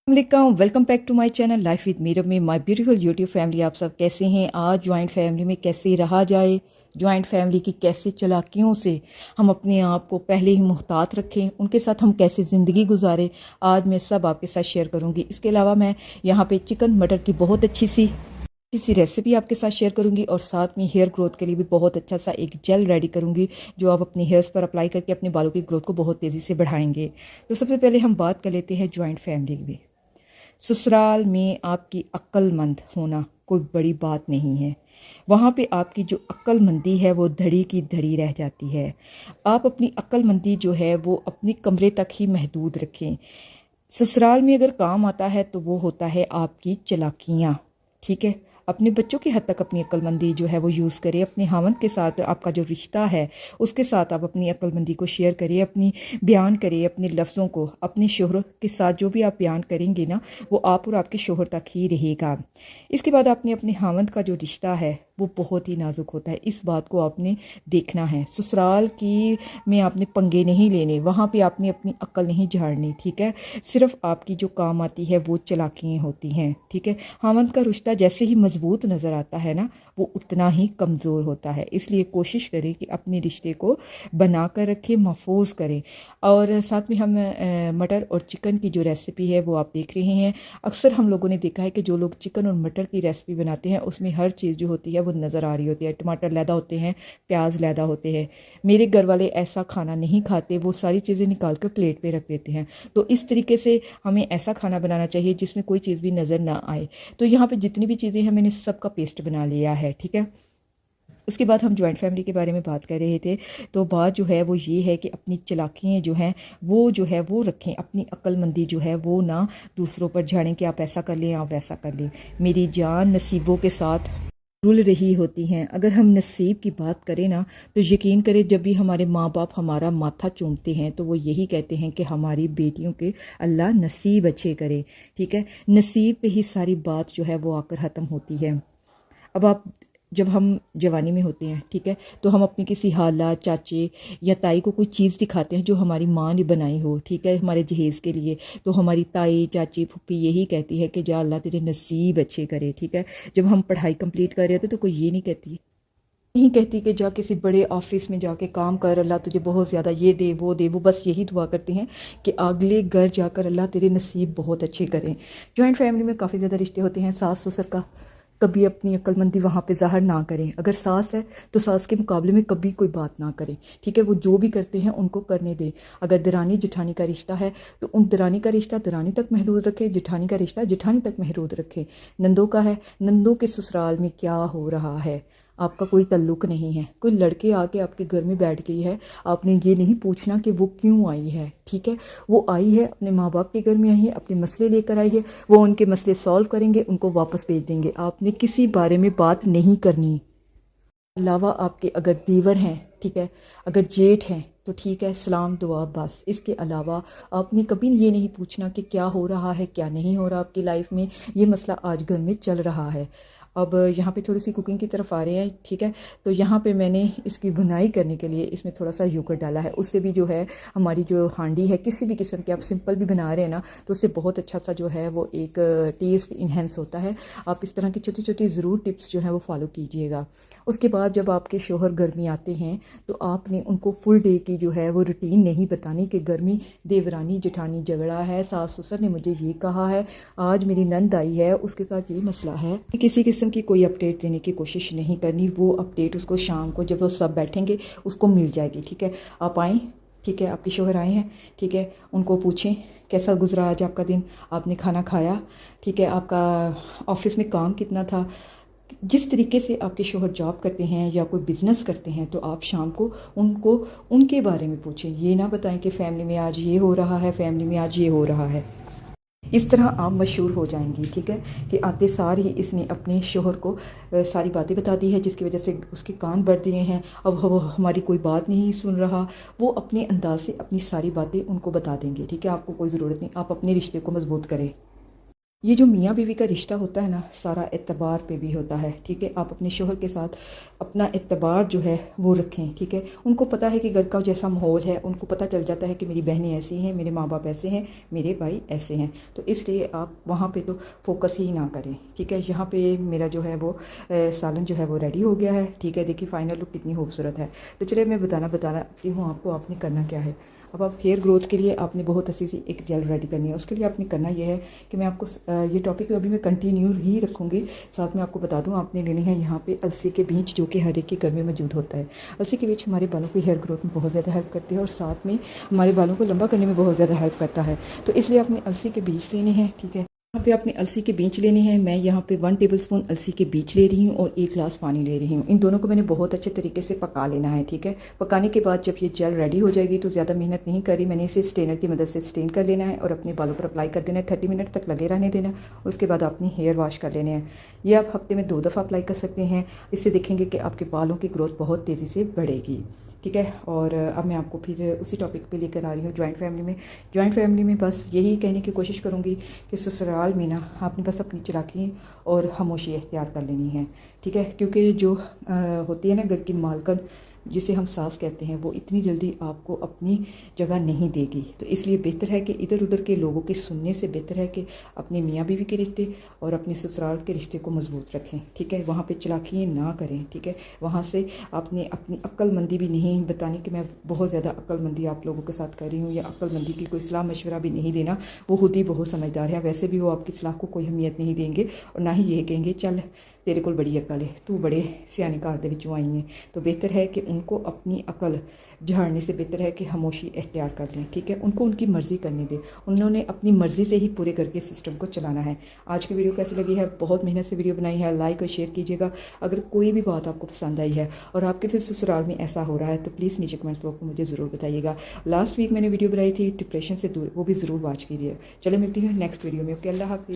अस्सलाम, welcome back to my channel life with Meera में my beautiful YouTube family. आप सब कैसे हैं? आज जॉइंट फैमिली में कैसे रहा जाए, जॉइंट फैमिली की कैसे चालाकियों से हम अपने आप को पहले ही मुहतात रखें, उनके साथ हम कैसे ज़िंदगी गुजारें, आज मैं सब आपके साथ शेयर करूंगी। इसके अलावा मैं यहाँ पे चिकन मटर की बहुत अच्छी सी रेसिपी आपके साथ शेयर करूंगी और साथ में हेयर ग्रोथ के लिए भी बहुत अच्छा सा एक जेल रेडी करूंगी जो आप अपने हेयर्स पर अप्लाई करके अपने बालों की ग्रोथ को बहुत तेज़ी से बढ़ाएंगे। तो सबसे पहले हम बात कर लेते हैं जॉइंट फैमिली की। ससुराल में आपकी अक्लमंद होना कोई बड़ी बात नहीं है। वहाँ पे आपकी जो अक्लमंदी है वो धड़ी की धड़ी रह जाती है। आप अपनी अक्लमंदी जो है वो अपने कमरे तक ही महदूद रखें। ससुराल में अगर काम आता है तो वो होता है आपकी चालाकियाँ। ठीक है, अपने बच्चों की हद तक अपनी अक्लमंदी जो है वो यूज़ करें। अपने हामंद के साथ आपका जो रिश्ता है उसके साथ आप अपनी अक्लमंदी को शेयर करिए, अपनी बयान करिए अपने लफ्ज़ों को। अपने शोहर के साथ जो भी आप बयान करेंगे ना वो आप और आपके शोहर तक ही रहेगा। इसके बाद आपने अपने हामंद का जो रिश्ता है वो बहुत ही नाजुक होता है, इस बात को आपने देखना है। ससुराल की में आपने पंगे नहीं लेने, वहाँ पे आपने अपनी अक्ल नहीं झाड़नी। ठीक है, सिर्फ आपकी जो काम आती है वो चालाकियाँ होती हैं। ठीक है, हामंद का रिश्ता जैसे ही मजबूत नज़र आता है ना वो उतना ही कमज़ोर होता है, इसलिए कोशिश करें कि अपने रिश्ते को बना कर रखें, महफूज करें। और साथ में हम मटर और चिकन की जो रेसिपी है वो आप देख रहे हैं। अक्सर हम लोगों ने देखा है कि जो लोग चिकन और मटर की रेसिपी बनाते हैं उसमें हर चीज़ जो होती है वो नज़र आ रही होती है। टमाटर लैदा होते हैं, प्याज लैदा होते हैं। मेरे घर वाले ऐसा खाना नहीं खाते, वो सारी चीज़ें निकाल कर प्लेट पे रख देते हैं। तो इस तरीके से हमें ऐसा खाना बनाना चाहिए जिसमें कोई चीज़ भी नज़र ना आए। तो यहाँ पे जितनी भी चीज़ें हैं मैंने सबका पेस्ट बना लिया है। ठीक है, उसके बाद हम जॉइंट फैमिली के बारे में बात कर रहे थे। तो बात जो है वो ये है कि अपनी चालाकियाँ जो हैं वो रखें। अपनी अक्लमंदी जो है वो ना दूसरों पर झाड़ें कि आप ऐसा कर लें, आप वैसा कर लें। मेरी जान नसीबों के साथ रुल रही होती हैं। अगर हम नसीब की बात करें ना तो यकीन करें, जब भी हमारे माँ बाप हमारा माथा चूमते हैं तो वो यही कहते हैं कि हमारी बेटियों के अल्लाह नसीब अच्छे करे। ठीक है, नसीब पे ही सारी बात जो है वो आकर ख़त्म होती है। अब आप जब हम जवानी में होते हैं, ठीक है, तो हम अपनी किसी हाला, चाचे या ताई को कोई चीज़ दिखाते हैं जो हमारी माँ ने बनाई हो। ठीक है, हमारे जहेज़ के लिए। तो हमारी ताई, चाची, फूफी यही कहती है कि जा अल्लाह तेरे नसीब अच्छे करे। ठीक है, जब हम पढ़ाई कंप्लीट कर रहे होते तो कोई ये नहीं कहती कि जा किसी बड़े ऑफिस में जाके काम कर, अल्लाह तुझे बहुत ज़्यादा ये दे वो दे। वो बस यही दुआ करते हैं कि अगले घर जाकर अल्लाह तेरे नसीब बहुत अच्छे करें। जॉइंट फैमिली में काफ़ी ज़्यादा रिश्ते होते हैं। सास ससुर का कभी अपनी अक्लमंदी वहाँ पे ज़ाहिर ना करें। अगर सास है तो सास के मुकाबले में कभी कोई बात ना करें। ठीक है, वो जो भी करते हैं उनको करने दें। अगर दरानी जिठानी का रिश्ता है तो उन दरानी का रिश्ता दरानी तक महदूद रखें, जिठानी का रिश्ता जिठानी तक महदूद रखें। नंदों का है, नंदों के ससुराल में क्या हो रहा है आपका कोई तल्लुक नहीं है। कोई लड़के आके आपके घर में बैठ गई है, आपने ये नहीं पूछना कि वो क्यों आई है। ठीक है, वो आई है अपने माँ बाप के घर में आई है, अपने मसले लेकर आई है, वो उनके मसले सॉल्व करेंगे, उनको वापस भेज देंगे। आपने किसी बारे में बात नहीं करनी। अलावा आपके अगर देवर हैं, ठीक है, अगर जेठ हैं तो ठीक है, सलाम दुआ बस। इसके अलावा आपने कभी ये नहीं पूछना कि क्या हो रहा है, क्या नहीं हो रहा आपकी लाइफ में, ये मसला आज घर में चल रहा है। अब यहाँ पे थोड़ी सी कुकिंग की तरफ आ रहे हैं। ठीक है, तो यहाँ पे मैंने इसकी बुनाई करने के लिए इसमें थोड़ा सा योगर्ट डाला है। उससे भी जो है हमारी जो हांडी है, किसी भी किस्म की आप सिंपल भी बना रहे हैं ना तो उससे बहुत अच्छा सा जो है वो एक टेस्ट इन्हेंस होता है। आप इस तरह की छोटी छोटी ज़रूर टिप्स जो है वो फॉलो कीजिएगा। उसके बाद जब आपके शोहर घर में आते हैं तो आपने उनको फुल डे की जो है वो रूटीन नहीं बतानी कि घर में देवरानी जेठानी झगड़ा है, सास ससुर ने मुझे ये कहा है, आज मेरी नंद आई है उसके साथ ये मसला है। किसी किस्म की कोई अपडेट देने की कोशिश नहीं करनी। वो अपडेट उसको शाम को जब वो सब बैठेंगे उसको मिल जाएगी। ठीक है, आप आएँ, ठीक है, आपके शोहर आए हैं, ठीक है, उनको पूछें कैसा गुजरा आज आपका दिन, आपने खाना खाया, ठीक है, आपका ऑफिस में काम कितना था। जिस तरीके से आपके शोहर जॉब करते हैं या कोई बिज़नेस करते हैं तो आप शाम को उनको उनके बारे में पूछें। ये ना बताएं कि फैमिली में आज ये हो रहा है, फैमिली में आज ये हो रहा है। इस तरह आप मशहूर हो जाएंगी। ठीक है, कि आते सार ही इसने अपने शोहर को सारी बातें बता दी है जिसकी वजह से उसके कान भर दिए हैं। अब वो हमारी कोई बात नहीं सुन रहा, वो अपने अंदाज से अपनी सारी बातें उनको बता देंगे। ठीक है, आपको कोई ज़रूरत नहीं, आप अपने रिश्ते को मजबूत करें। ये जो मियाँ बीवी का रिश्ता होता है ना, सारा एतबार पे भी होता है, ठीक है। आप अपने शोहर के साथ अपना एतबार जो है वो रखें, ठीक है। उनको पता है कि घर का जैसा माहौल है, उनको पता चल जाता है कि मेरी बहनें ऐसी हैं, मेरे माँ बाप ऐसे हैं, मेरे भाई ऐसे हैं, तो इसलिए आप वहाँ पे तो फोकस ही ना करें, ठीक है। यहाँ पे मेरा जो है वो सालन जो है वो रेडी हो गया है, ठीक है। देखिए फाइनल लुक कितनी खूबसूरत है। तो चलिए मैं बताती हूँ आपको आपने करना क्या है। अब आप हेयर ग्रोथ के लिए आपने बहुत अच्छी सी एक जेल रेडी करनी है। उसके लिए आपने करना यह है कि मैं आपको ये टॉपिक अभी मैं कंटिन्यू ही रखूँगी, साथ में आपको बता दूँ आपने लेने हैं यहाँ पे अलसी के बीज, जो कि हर एक के घर में मौजूद होता है। अलसी के बीज हमारे बालों की हेयर ग्रोथ में बहुत ज़्यादा हेल्प करते हैं और साथ में हमारे बालों को लंबा करने में बहुत ज़्यादा हेल्प करता है। तो इसलिए आपने अलसी के बीज लेने हैं, ठीक है। यहाँ पे आपने अलसी के बीज लेने हैं। मैं यहाँ पे 1 टेबलस्पून अलसी के बीज ले रही हूँ और 1 गिलास पानी ले रही हूँ। इन दोनों को मैंने बहुत अच्छे तरीके से पका लेना है, ठीक है। पकाने के बाद जब ये जेल रेडी हो जाएगी तो ज़्यादा मेहनत नहीं करी मैंने, इसे स्ट्रेनर की मदद से स्ट्रेन कर लेना है और अपने बालों पर अप्लाई कर देना है। 30 मिनट तक लगे रहने देना और उसके बाद अपनी हेयर वॉश कर लेने हैं। ये आप हफ्ते में 2 दफ़ा अप्लाई कर सकते हैं। इससे देखेंगे कि आपके बालों की ग्रोथ बहुत तेज़ी से बढ़ेगी, ठीक है। और अब मैं आपको फिर उसी टॉपिक पे लेकर आ रही हूँ जॉइंट फैमिली में बस यही कहने की कोशिश करूँगी कि ससुराल में ना आपने बस अपनी चालाकी और खामोशी इख्तियार कर लेनी है, ठीक है। क्योंकि जो होती है ना घर की मालकन, जिसे हम सास कहते हैं, वो इतनी जल्दी आपको अपनी जगह नहीं देगी। तो इसलिए बेहतर है कि इधर उधर के लोगों के सुनने से बेहतर है कि अपने मियाँ बीवी के रिश्ते और अपने ससुराल के रिश्ते को मजबूत रखें, ठीक है। वहाँ पे चालाकियाँ ना करें, ठीक है। वहाँ से आपने अपनी अक्लमंदी भी नहीं बतानी कि मैं बहुत ज़्यादा अक्लमंदी आप लोगों के साथ कर रही हूँ, या अक्लमंदी की कोई सलाह मशवरा भी नहीं देना। वो खुद ही बहुत समझदार है, वैसे भी वो आपकी सलाह को कोई अहमियत नहीं देंगे और ना ही ये कहेंगे चल तेरे को बड़ी अकल है, तू बड़े सियाने घर दे विचों आई है। तो बेहतर है कि उनको अपनी अकल झाड़ने से बेहतर है कि खामोशी इख्तियार कर लें, ठीक है। उनको उनकी मर्ज़ी करने दें, उन्होंने अपनी मर्ज़ी से ही पूरे घर के सिस्टम को चलाना है। आज की वीडियो कैसी लगी है? बहुत मेहनत से वीडियो बनाई है, लाइक और शेयर कीजिएगा। अगर कोई भी बात आपको पसंद आई है और आपके फिर ससुराल में ऐसा हो रहा है तो प्लीज़ नीचे कमेंट्स बॉक्स में मुझे ज़रूर बताइएगा। लास्ट वीक मैंने वीडियो बनाई थी डिप्रेशन से दूर, वो भी ज़रूर वॉच कीजिए। चले मिलती हूँ नेक्स्ट वीडियो में। ओके, अल्लाह हाफिज़।